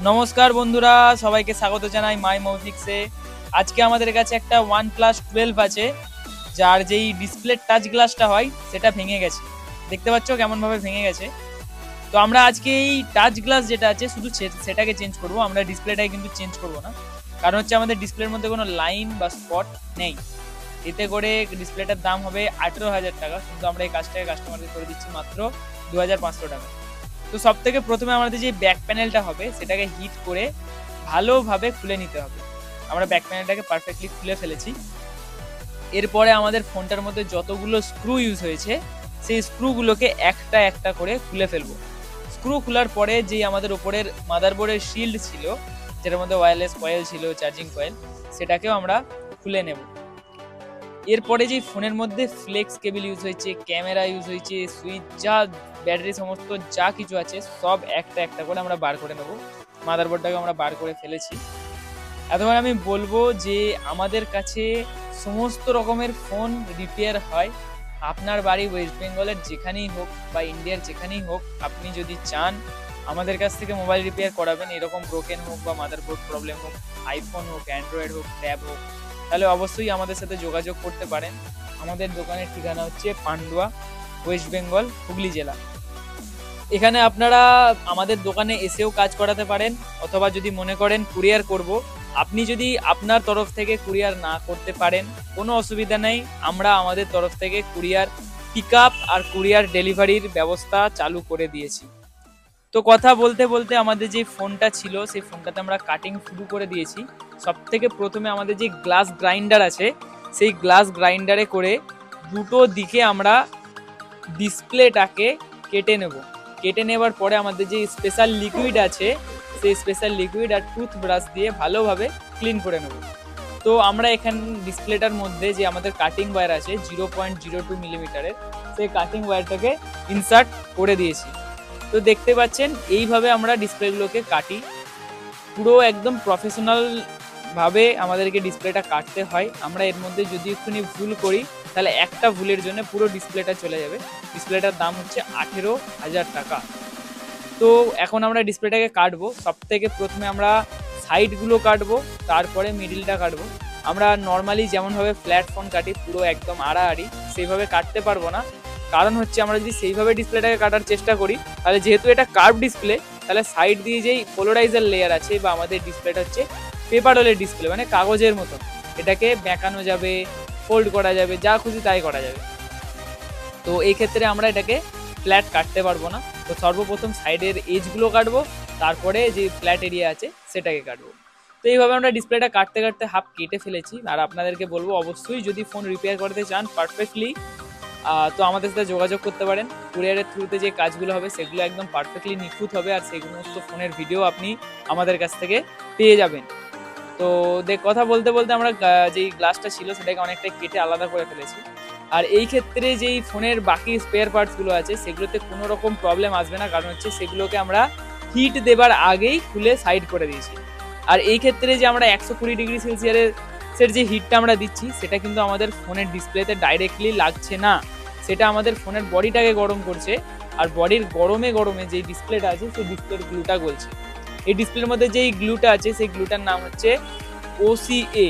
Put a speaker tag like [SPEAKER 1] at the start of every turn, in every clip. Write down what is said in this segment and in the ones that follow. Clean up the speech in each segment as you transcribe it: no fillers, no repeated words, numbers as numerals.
[SPEAKER 1] নমস্কার বন্ধুরা, সবাইকে স্বাগত জানাই মাই মৌফিক্সে। আজকে আমাদের কাছে একটা OnePlus 12 আছে, যার যেই ডিসপ্লে টাচ গ্লাসটা হয় সেটা ভেঙে গেছে। দেখতে পাচ্ছ কেমন ভাবে ভেঙে গেছে। তো আমরা আজকে এই টাচ গ্লাস যেটা আছে শুধু সেটাকে চেঞ্জ করব, আমরা ডিসপ্লেটাকে কিন্তু চেঞ্জ করব না। কারণ হচ্ছে আমাদের ডিসপ্লের মধ্যে কোনো লাইন বা স্পট নেই। এতে করে ডিসপ্লেটার দাম হবে 18,000 টাকা, কিন্তু আমরা এই কাজটাকে কাস্টমারকে করে দিচ্ছি মাত্র 2,500 টাকা। তো সব থেকে প্রথমে আমাদের যে ব্যাক প্যানেলটা হবে সেটাকে হিট করে ভালোভাবে খুলে নিতে হবে। আমরা ব্যাক প্যানেলটাকে পারফেক্টলি খুলে ফেলেছি। এরপরে আমাদের ফোনটার মধ্যে যতগুলো স্ক্রু ইউজ হয়েছে সেই স্ক্রুগুলোকে একটা একটা করে খুলে ফেলবো। স্ক্রু খোলার পরে যেই আমাদের ওপরের মাদারবোর্ডের শিল্ড ছিল, যেটার মধ্যে ওয়্যারলেস কয়েল ছিল, চার্জিং কয়েল, সেটাকেও আমরা খুলে নেব। এরপরে যে ফোনের মধ্যে ফ্লেক্স কেবল ইউজ হয়েছে, ক্যামেরা ইউজ হয়েছে, সুইচ, যা ব্যাটারি সমস্ত যা কিছু আছে সব একটা একটা করে আমরা বার করে নেব। মাদারবোর্ডটাকে আমরা বার করে ফেলেছি। এতবার আমি বলবো যে আমাদের কাছে সমস্ত রকমের ফোন রিপেয়ার হয়। আপনার বাড়ি ওয়েস্ট বেঙ্গলের যেখানেই হোক বা ইন্ডিয়ার যেখানেই হোক, আপনি যদি চান আমাদের কাছ থেকে মোবাইল রিপেয়ার করাবেন, এরকম ব্রোকেন হোক বা মাদারবোর্ড প্রবলেম হোক, আইফোন হোক, অ্যান্ড্রয়েড হোক, ট্যাব হোক, তাহলে অবশ্যই আমাদের সাথে যোগাযোগ করতে পারেন। আমাদের দোকানের ঠিকানা হচ্ছে পান্ডুয়া, ওয়েস্ট বেঙ্গল, হুগলি জেলা। এখানে আপনারা আমাদের দোকানে এসেও কাজ করাতে পারেন, অথবা যদি মনে করেন কুরিয়ার করব, আপনি যদি আপনার তরফ থেকে কুরিয়ার না করতে পারেন কোনো অসুবিধা নেই, আমরা আমাদের তরফ থেকে কুরিয়ার পিক আপ আর কুরিয়ার ডেলিভারির ব্যবস্থা চালু করে দিয়েছি। তো কথা বলতে বলতে আমাদের যে ফোনটা ছিল সেই ফোনটাতে আমরা কাটিং শুরু করে দিয়েছি। সব থেকে প্রথমে আমাদের যে গ্লাস গ্রাইন্ডার আছে সেই গ্লাস গ্রাইন্ডারে করে দুটো দিকে আমরা ডিসপ্লেটাকে কেটে নেব। কেটে নেবার পরে আমাদের যে স্পেশাল লিকুইড আছে সেই স্পেশাল লিকুইড আর টুথব্রাশ দিয়ে ভালোভাবে ক্লিন করে নেব। তো আমরা এখানে ডিসপ্লেটার মধ্যে যে আমাদের কাটিং ওয়্যার আছে 0.02 মিলিমিটারের, সেই কাটিং ওয়্যারটাকে ইনসার্ট করে দিয়েছি। তো দেখতে পাচ্ছেন এইভাবে আমরা ডিসপ্লেগুলোকে কাটি। পুরো একদম প্রফেশনাল ভাবে আমাদেরকে ডিসপ্লেটা কাটতে হয়। আমরা এর মধ্যে যদি একটুখানি ভুল করি তাহলে একটা ভুলের জন্য পুরো ডিসপ্লেটা চলে যাবে। ডিসপ্লেটার দাম হচ্ছে 18,000 টাকা। তো এখন আমরা ডিসপ্লেটাকে কাটবো। সব থেকে প্রথমে আমরা সাইডগুলো কাটবো, তারপরে মিডিলটা কাটবো। আমরা নর্মালি যেমনভাবে ফ্ল্যাট ফোন কাটি পুরো একদম আড়াআড়ি, সেইভাবে কাটতে পারবো না। কারণ হচ্ছে আমরা যদি সেইভাবে ডিসপ্লেটাকে কাটার চেষ্টা করি তাহলে যেহেতু এটা কার্ভ ডিসপ্লে, তাহলে সাইড দিয়ে যেই পোলারাইজার লেয়ার আছে বা আমাদের ডিসপ্লেটা হচ্ছে পেপার রোলের ডিসপ্লে, মানে কাগজের মতো, এটাকে বেঁকানো যাবে, ফোল্ড করা যাবে, যা খুশি তাই করা যাবে। তো এই ক্ষেত্রে আমরা এটাকে ফ্ল্যাট কাটতে পারবো না। তো সর্বপ্রথম সাইডের এজগুলো কাটবো, তারপরে যে ফ্ল্যাট এরিয়া আছে সেটাকে কাটবো। তো এইভাবে আমরা ডিসপ্লেটা কাটতে কাটতে হাফ কেটে ফেলেছি। আর আপনাদেরকে বলবো অবশ্যই যদি ফোন রিপেয়ার করতে চান পারফেক্টলি, তো আমাদের সাথে যোগাযোগ করতে পারেন। কুরিয়ারের থ্রুতে যে কাজগুলো হবে সেগুলো একদম পারফেক্টলি নিখুঁত হবে, আর সেই সমস্ত ফোনের ভিডিও আপনি আমাদের কাছ থেকে পেয়ে যাবেন। তো কথা বলতে বলতে আমরা যেই গ্লাসটা ছিল সেটাকে অনেকটা কেটে আলাদা করে ফেলেছি। আর এই ক্ষেত্রে যেই ফোনের বাকি স্পেয়ার পার্টসগুলো আছে সেগুলোতে কোনো রকম প্রবলেম আসবে না, কারণ হচ্ছে সেগুলোকে আমরা হিট দেবার আগেই খুলে সাইড করে দিয়েছি। আর এই ক্ষেত্রে যে আমরা 120 ডিগ্রি সেলসিয়াসের যে হিটটা আমরা দিচ্ছি সেটা কিন্তু আমাদের ফোনের ডিসপ্লেতে ডাইরেক্টলি লাগছে না, সেটা আমাদের ফোনের বডিটাকে গরম করছে। আর বডির গরমে গরমে যেই ডিসপ্লেটা আছে সেই ডিসপ্লের গ্লুটা গলছে। এই ডিসপ্লের মধ্যে যেই গ্লুটা আছে সেই গ্লুটার নাম হচ্ছে OCA।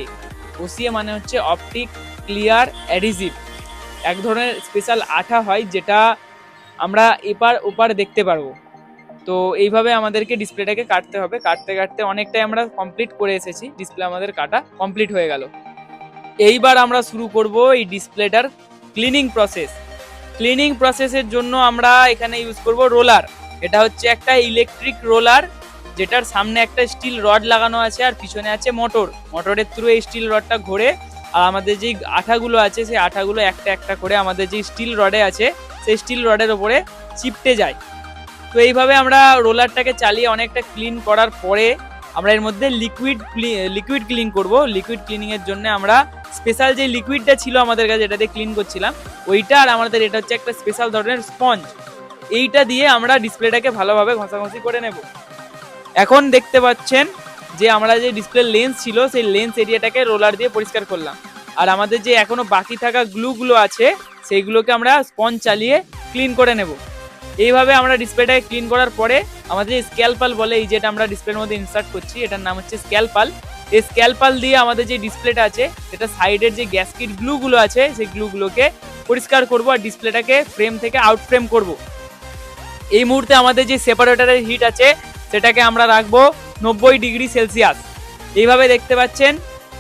[SPEAKER 1] OCA মানে হচ্ছে অপটিক ক্লিয়ার অ্যাডিজিভ। এক ধরনের স্পেশাল আঠা হয় যেটা আমরা এপার ওপার দেখতে পারবো। তো এইভাবে আমাদেরকে ডিসপ্লেটাকে কাটতে হবে। কাটতে কাটতে অনেকটাই আমরা কমপ্লিট করে এসেছি, ডিসপ্লে আমাদের কাটা কমপ্লিট হয়ে গেল। এইবার আমরা শুরু করব এই ডিসপ্লেটার ক্লিনিং প্রসেস। ক্লিনিং প্রসেসের জন্য আমরা এখানে ইউজ করব রোলার। এটা হচ্ছে একটা ইলেকট্রিক রোলার, যেটার সামনে একটা স্টিল রড লাগানো আছে আর পিছনে আছে মোটর। মোটরের থ্রু এই স্টিল রডটা ঘোরে, আর আমাদের যেই আঠাগুলো আছে সেই আঠাগুলো একটা একটা করে আমাদের যে স্টিল রডে আছে সেই স্টিল রডের ওপরে চিপটে যায়। তো এইভাবে আমরা রোলারটাকে চালিয়ে অনেকটা ক্লিন করার পরে আমরা এর মধ্যে লিকুইড ক্লিন করব। লিকুইড ক্লিনিংয়ের জন্য আমরা স্পেশাল যে লিকুইডটা ছিল আমাদের কাছে, যেটা দিয়ে ক্লিন করছিলাম ওইটা, আর আমাদের এটা হচ্ছে একটা স্পেশাল ধরনের স্পঞ্জ, এইটা দিয়ে আমরা ডিসপ্লেটাকে ভালোভাবে ঘষাঘষি করে নেব। এখন দেখতে পাচ্ছেন যে আমরা যে ডিসপ্লে লেন্স ছিল সেই লেন্স এরিয়াটাকে রোলার দিয়ে পরিষ্কার করলাম। আর আমাদের যে এখনো বাকি থাকা গ্লুগুলো আছে সেইগুলোকে আমরা স্পঞ্জ চালিয়ে ক্লিন করে নেব। এইভাবে আমরা ডিসপ্লেটাকে ক্লিন করার পরে আমাদের যে স্ক্যালপাল বলে, এই যেটা আমরা ডিসপ্লের মধ্যে ইনসার্ট করছি, এটার নাম হচ্ছে স্ক্যালপাল। এই স্ক্যালপাল দিয়ে আমাদের যে ডিসপ্লেটা আছে সেটা সাইডের যে গ্যাসকিট গ্লুগুলো আছে সেই গ্লুগুলোকে পরিষ্কার করবো আর ডিসপ্লেটাকে ফ্রেম থেকে আউট ফ্রেম করবো। এই মুহূর্তে আমাদের যে সেপারেটরের হিট আছে সেটাকে আমরা রাখবো 90°C। এইভাবে দেখতে পাচ্ছেন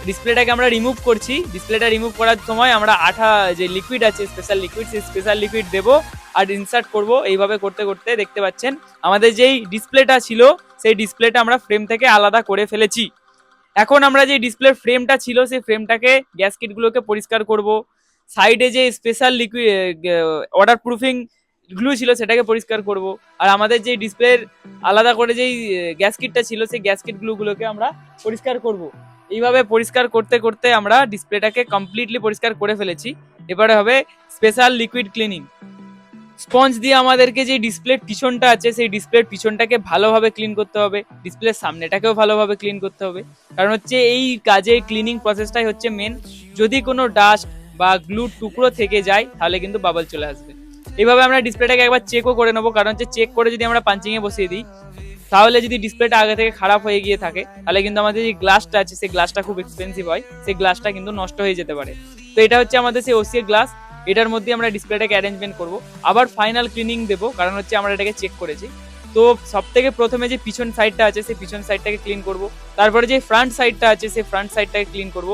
[SPEAKER 1] ডিসপ্লেটাকে আমরা রিমুভ করছি। ডিসপ্লেটা রিমুভ করার সময় আমরা আঠা যে লিকুইড আছে স্পেশাল লিকুইড, সেই স্পেশাল লিকুইড দেবো আর ইনসার্ট করব। এইভাবে করতে করতে দেখতে পাচ্ছেন আমাদের যেই ডিসপ্লেটা ছিল সেই ডিসপ্লেটা আমরা ফ্রেম থেকে আলাদা করে ফেলেছি। এখন আমরা যে ডিসপ্লের ফ্রেমটা ছিল সেই ফ্রেমটাকে গ্যাসকিটগুলোকে পরিষ্কার করব। সাইডে যে special liquid water proofing glue ছিল সেটাকে পরিষ্কার করব। আর আমাদের যে ডিসপ্লের আলাদা করে যেই গ্যাসকিটটা ছিল সেই গ্যাসকিট গ্লুগুলোকে আমরা পরিষ্কার করব। এইভাবে পরিষ্কার করতে করতে আমরা ডিসপ্লেটাকে কমপ্লিটলি পরিষ্কার করে ফেলেছি। এবারে হবে স্পেশাল লিকুইড ক্লিনিং। স্পঞ্জ দিয়ে আমাদেরকে যে ডিসপ্লের পিছনটা আছে সেই ডিসপ্লের পিছনটাকে ভালোভাবে ক্লিন করতে হবে, ডিসপ্লের সামনেটাকেও ভালোভাবে ক্লিন করতে হবে। কারণ হচ্ছে এই কাজে ক্লিনিং প্রসেসটাই হচ্ছে মেন। যদি কোনো ডাস্ট বা গ্লুর টুকরো থেকে যায় তাহলে কিন্তু বাবল চলে আসবে। এইভাবে আমরা ডিসপ্লেটাকে একবার চেকও করে নেবো, কারণ হচ্ছে চেক করে যদি আমরা পাঞ্চিংয়ে বসিয়ে দিই তাহলে যদি ডিসপ্লেটা আগে থেকে খারাপ হয়ে গিয়ে থাকে তাহলে কিন্তু আমাদের যে গ্লাসটা আছে সেই গ্লাসটা খুব এক্সপেন্সিভ হয়, সেই গ্লাসটা কিন্তু নষ্ট হয়ে যেতে পারে। তো এটা হচ্ছে আমাদের সেই ওসিএ গ্লাস, এটার মধ্যে আমরা ডিসপ্লেটাকে অ্যারেঞ্জমেন্ট করব। আবার ফাইনাল ক্লিনিং দেবো, কারণ হচ্ছে আমরা এটাকে চেক করেছি। তো সব থেকে প্রথমে যে পিছন সাইডটা আছে সেই পিছন সাইডটাকে ক্লিন করব। তারপরে যে ফ্রন্ট সাইডটা আছে সেই ফ্রন্ট সাইডটাকে ক্লিন করব।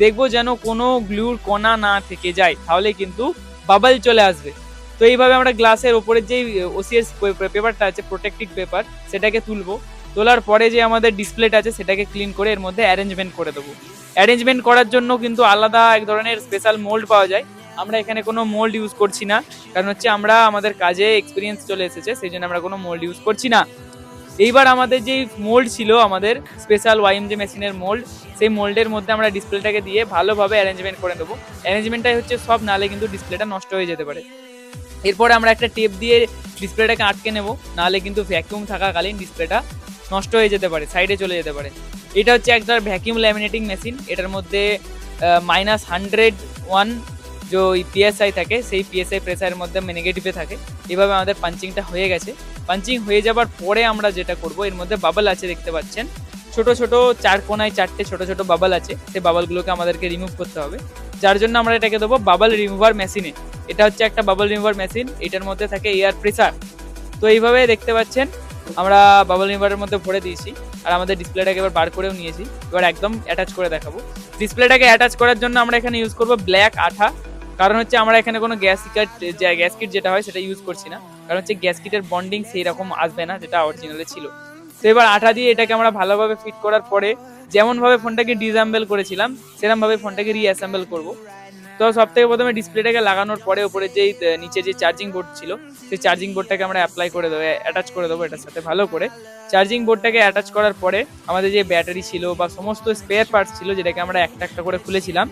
[SPEAKER 1] দেখবো যেন কোনো গ্লুর কণা না থেকে যায়, তাহলে কিন্তু বাবল চলে আসবে। তো এইভাবে আমরা গ্লাসের ওপরে যে ওসিএস পেপারটা আছে প্রোটেক্টিভ পেপার সেটাকে তুলবো। তোলার পরে যে আমাদের ডিসপ্লেটা আছে সেটাকে ক্লিন করে এর মধ্যে অ্যারেঞ্জমেন্ট করে দেবো। অ্যারেঞ্জমেন্ট করার জন্য কিন্তু আলাদা এক ধরনের স্পেশাল মোল্ড পাওয়া যায়। আমরা এখানে কোনো মোল্ড ইউজ করছি না, কারণ হচ্ছে আমরা আমাদের কাজে এক্সপিরিয়েন্স চলে এসেছে, সেই জন্য আমরা কোনো মোল্ড ইউজ করছি না। এইবার আমাদের যে মোল্ড ছিল আমাদের স্পেশাল ওয়াইএমজি মেশিনের মোল্ড, সেই মোল্ডের মধ্যে আমরা ডিসপ্লেটাকে দিয়ে ভালোভাবে অ্যারেঞ্জমেন্ট করে দেবো। অ্যারেঞ্জমেন্টটাই হচ্ছে সব, নালে কিন্তু ডিসপ্লেটা নষ্ট হয়ে যেতে পারে। এরপরে আমরা একটা টেপ দিয়ে ডিসপ্লেটাকে আটকে নেব, নাহলে কিন্তু ভ্যাকুয়াম থাকাকালীন ডিসপ্লেটা নষ্ট হয়ে যেতে পারে, সাইডে চলে যেতে পারে। এটা হচ্ছে একটা ভ্যাকুয়াম ল্যামিনেটিং মেশিন। এটার মধ্যে -101 যে পিএসআই থাকে সেই পিএসআই প্রেসারের মধ্যে নেগেটিভে থাকে। এভাবে আমাদের পাঞ্চিংটা হয়ে গেছে। পাঞ্চিং হয়ে যাবার পরে আমরা যেটা করব, এর মধ্যে বাবল আছে দেখতে পাচ্ছেন, ছোট ছোট চার কোনায় 4টে ছোট ছোট বাবল আছে, সেই বাবলগুলোকে আমাদেরকে রিমুভ করতে হবে। যার জন্য আমরা এটাকে দেবো বাবল রিমুভার মেশিনে। এটা হচ্ছে একটা বাবল রিমুভার মেশিন, এটার মধ্যে থাকে এয়ার প্রেসার। তো এইভাবে দেখতে পাচ্ছেন আমরা বাবল রিমুভারের মধ্যে ভরে দিয়েছি আর আমাদের ডিসপ্লেটাকে এবার বার করেও নিয়েছি। এবার একদম অ্যাটাচ করে দেখাবো। ডিসপ্লেটাকে অ্যাটাচ করার জন্য আমরা এখানে ইউজ করবো ব্ল্যাক আঠা, কারণ হচ্ছে আমরা এখানে কোনো গ্যাসকিট যেটা হয় সেটা ইউজ করছি না, কারণ হচ্ছে গ্যাসকিটের বন্ডিং সেই রকম আসবে না যেটা অরিজিনালে ছিল। তো এবার আঠা দিয়ে এটাকে আমরা ভালোভাবে ফিট করার পরে যেমনভাবে ফোনটাকে ডিসঅ্যাম্বল করেছিলাম সেরকমভাবে ফোনটাকে রিঅ্যাসেম্বল করবো। তো সব থেকে প্রথমে ডিসপ্লেটাকে লাগানোর পরে উপরে যেই নিচে যে চার্জিং বোর্ড ছিল সেই চার্জিং বোর্ডটাকে আমরা অ্যাপ্লাই করে দেবো, অ্যাটাচ করে দেবো এটার সাথে ভালো করে। চার্জিং বোর্ডটাকে অ্যাটাচ করার পরে আমাদের যে ব্যাটারি ছিল বা সমস্ত স্পেয়ার পার্টস ছিল যেটাকে আমরা একটা একটা করে খুলেছিলাম,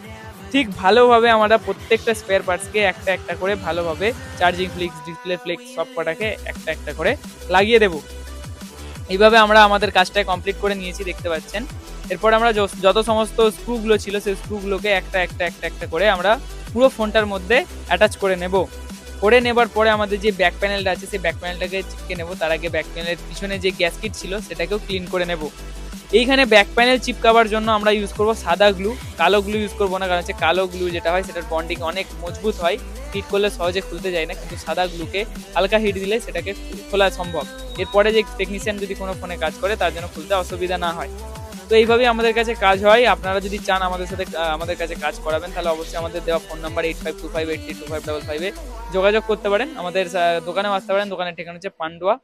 [SPEAKER 1] ঠিক ভালোভাবে আমরা প্রত্যেকটা স্পেয়ার পার্টসকে একটা একটা করে ভালোভাবে চার্জিং ফ্লিক্স, ডিসপ্লে ফ্লিক্স সব কটাকে একটা একটা করে লাগিয়ে দেবো। এইভাবে আমরা আমাদের কাজটা কমপ্লিট করে নিয়েছি দেখতে পাচ্ছেন। এরপর আমরা যত সমস্ত স্ক্রুগুলো ছিল সেই স্ক্রুগুলোকে একটা একটা একটা একটা করে আমরা পুরো ফোনটার মধ্যে অ্যাটাচ করে নেব। করে নেবার পরে আমাদের যে ব্যাক প্যানেলটা আছে সেই ব্যাক প্যানেলটাকে চিপকে নেব। তার আগে ব্যাক প্যানেলের পিছনে যে গ্যাসকিট ছিল সেটাকেও ক্লিন করে নেব। এইখানে ব্যাক প্যানেল চিপকাবার জন্য আমরা ইউজ করব সাদা গ্লু, কালো গ্লু ইউজ করবো না, কারণ হচ্ছে কালো গ্লু যেটা হয় সেটার বন্ডিং অনেক মজবুত হয়, হিট করলে সহজে খুলতে যায় না, কিন্তু সাদা গ্লুকে হালকা হিট দিলে সেটাকে খোলা সম্ভব। এরপরে যে টেকনিশিয়ান যদি কোনো ফোনে কাজ করে তার জন্য খুলতে অসুবিধা না হয়। তো এইভাবেই আমাদের কাছে কাজ হয়। আপনারা যদি চান আমাদের সাথে আমাদের কাছে কাজ করাবেন তাহলে অবশ্যই আমাদের দেওয়া ফোন নাম্বার 8525832555 যোগাযোগ করতে পারেন। আমাদের দোকানেও আসতে পারেন, দোকানের ঠিকানা হচ্ছে পান্ডুয়া।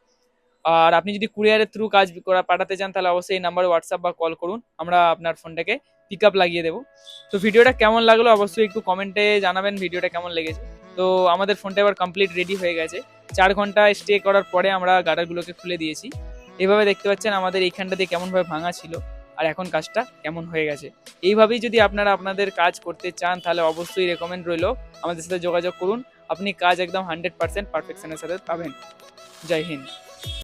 [SPEAKER 1] আর আপনি যদি কুরিয়ারের থ্রু কাজ পাঠাতে চান তাহলে অবশ্যই এই নাম্বারে হোয়াটসঅ্যাপ বা কল করুন, আমরা আপনার ফোনটাকে পিক আপ লাগিয়ে দেবো। তো ভিডিওটা কেমন লাগলো অবশ্যই একটু কমেন্টে জানাবেন ভিডিওটা কেমন লেগেছে। তো আমাদের ফোনটা এবার কমপ্লিট রেডি হয়ে গেছে। 4 ঘন্টা স্টে করার পরে আমরা গার্ডারগুলোকে খুলে দিয়েছি। এইভাবে দেখতে পাচ্ছেন আমাদের এইখানটা দিয়ে কেমনভাবে ভাঙা ছিল আর এখন কাজটা কেমন হয়ে গেছে। এইভাবেই যদি আপনারা আপনাদের কাজ করতে চান তাহলে অবশ্যই রেকমেন্ড রইল আমাদের সাথে যোগাযোগ করুন। আপনি কাজ একদম 100% পারফেকশনের সাথে পাবেন। জয় হিন্দ।